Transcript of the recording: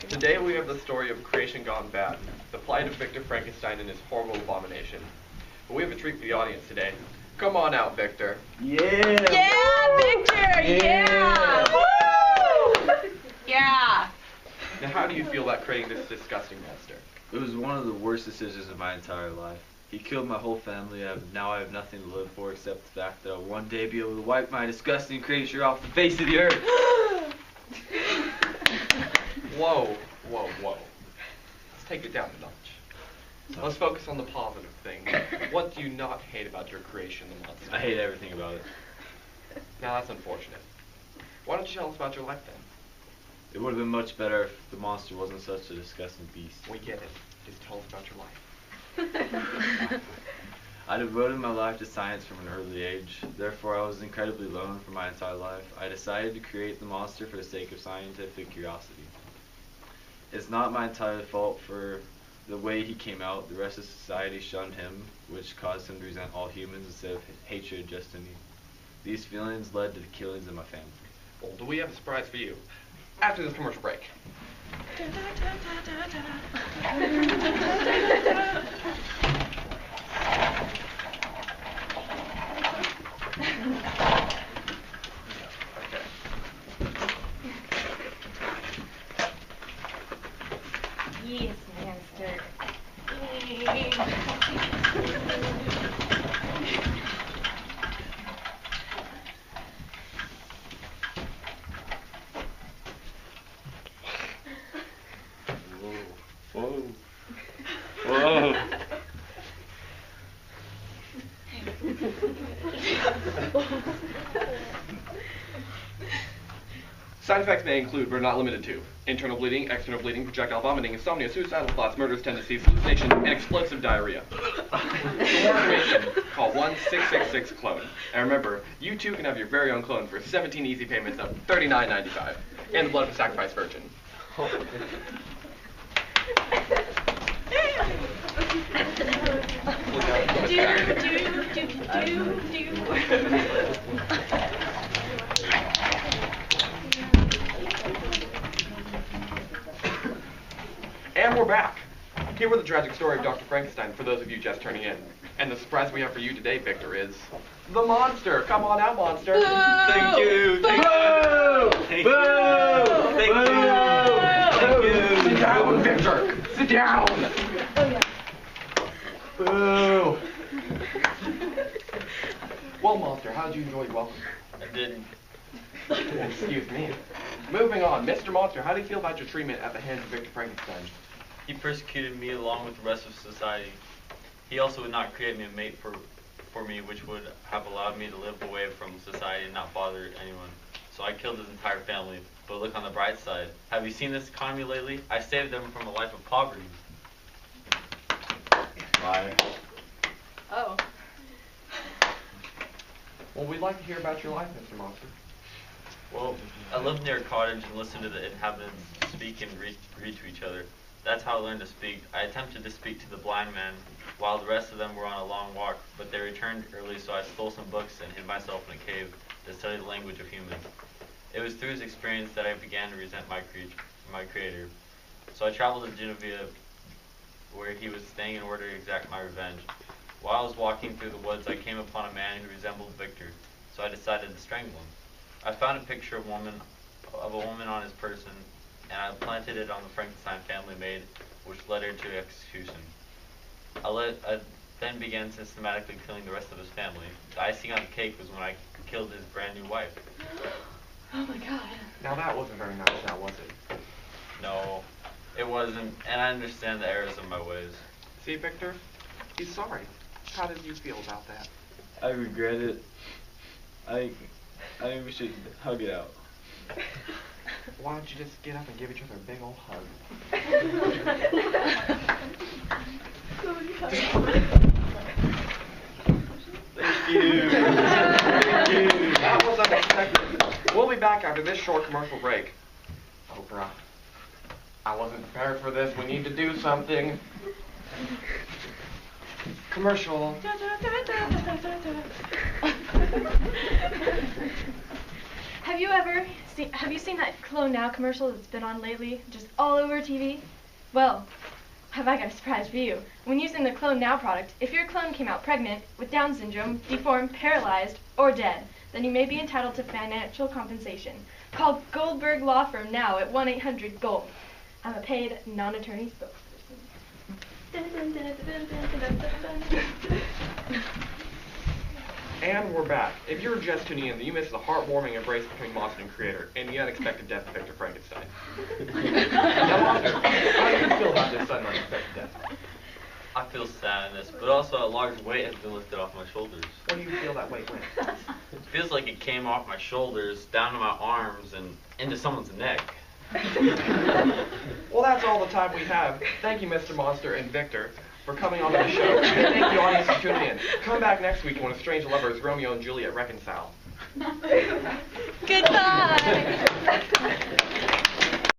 Today we have the story of creation gone bad, the plight of Victor Frankenstein and his horrible abomination. But we have a treat for the audience today. Come on out, Victor. Yeah! Yeah, Victor! Yeah! Woo! Yeah! Now, how do you feel about creating this disgusting monster? It was one of the worst decisions of my entire life. He killed my whole family. Now I have nothing to live for except the fact that I'll one day be able to wipe my disgusting creature off the face of the earth. Whoa, whoa, whoa. Let's take it down a notch. Let's focus on the positive things. What do you not hate about your creation, the monster? I hate everything about it. Now that's unfortunate. Why don't you tell us about your life then? It would have been much better if the monster wasn't such a disgusting beast. We get it. Just tell us about your life. I devoted my life to science from an early age. Therefore, I was incredibly alone for my entire life. I decided to create the monster for the sake of scientific curiosity. It's not my entire fault for the way he came out. The rest of society shunned him, which caused him to resent all humans instead of hatred just to me. These feelings led to the killings of my family. Well, do we have a surprise for you? After this commercial break. Yes, monster. Whoa. Whoa. Side effects may include, but are not limited to, internal bleeding, external bleeding, projectile vomiting, insomnia, suicidal thoughts, murderous tendencies, hallucination, and explosive diarrhea. For more information, call 1-666-CLONE. And remember, you too can have your very own clone for 17 easy payments of $39.95 and the blood of a sacrificed virgin. And we're back. Here with the tragic story of Dr. Frankenstein for those of you just turning in. And the surprise we have for you today, Victor, is the monster. Come on out, monster. Boo! Thank you. Thank you. Thank you. Thank you. Thank you. Sit down, Victor. Sit down. Boo. Well, monster, how did you enjoy your welcome? I didn't. Excuse me. Moving on, Mr. Monster, how do you feel about your treatment at the hands of Victor Frankenstein? He persecuted me along with the rest of society. He also would not create me a mate for me, which would have allowed me to live away from society and not bother anyone. So I killed his entire family. But look on the bright side. Have you seen this economy lately? I saved them from a life of poverty. Liar. Oh. Well, we'd like to hear about your life, Mr. Monster. Well, I lived near a cottage and listened to the inhabitants speak and read to each other. That's how I learned to speak. I attempted to speak to the blind man while the rest of them were on a long walk, but they returned early, so I stole some books and hid myself in a cave to study the language of humans. It was through his experience that I began to resent my creator. So I traveled to Genevieve, where he was staying in order to exact my revenge. While I was walking through the woods, I came upon a man who resembled Victor, so I decided to strangle him. I found a picture of a woman on his person, and I planted it on the Frankenstein family maid, which led her to execution. I then began systematically killing the rest of his family. The icing on the cake was when I killed his brand new wife. Oh my god. Now that wasn't very nice, now was it? No, it wasn't, and I understand the errors of my ways. See, Victor? He's sorry. How did you feel about that? I regret it. I think we should hug it out. Why don't you just get up and give each other a big old hug? Thank you. Thank you. That was unexpected. We'll be back after this short commercial break. Oprah, I wasn't prepared for this. We need to do something. Commercial. Have you seen that Clone Now commercial that's been on lately, just all over TV? Well, have I got a surprise for you. When using the Clone Now product, if your clone came out pregnant, with Down syndrome, deformed, paralyzed, or dead, then you may be entitled to financial compensation. Call Goldberg Law Firm now at 1-800-GOLD. I'm a paid, non-attorney spokesperson. And we're back. If you're just tuning in, you missed the heartwarming embrace between monster and creator, and the unexpected death of Victor Frankenstein. Now, Monster, how do you feel about this sudden unexpected death? I feel sadness, but also a large weight has been lifted off my shoulders. What do you feel that weight went? It feels like it came off my shoulders, down to my arms, and into someone's neck. Well, that's all the time we have. Thank you, Mr. Monster and Victor, for coming on to the show. And thank you, audience, for tuning in. Come back next week when a strange lovers, Romeo and Juliet, reconcile. Goodbye!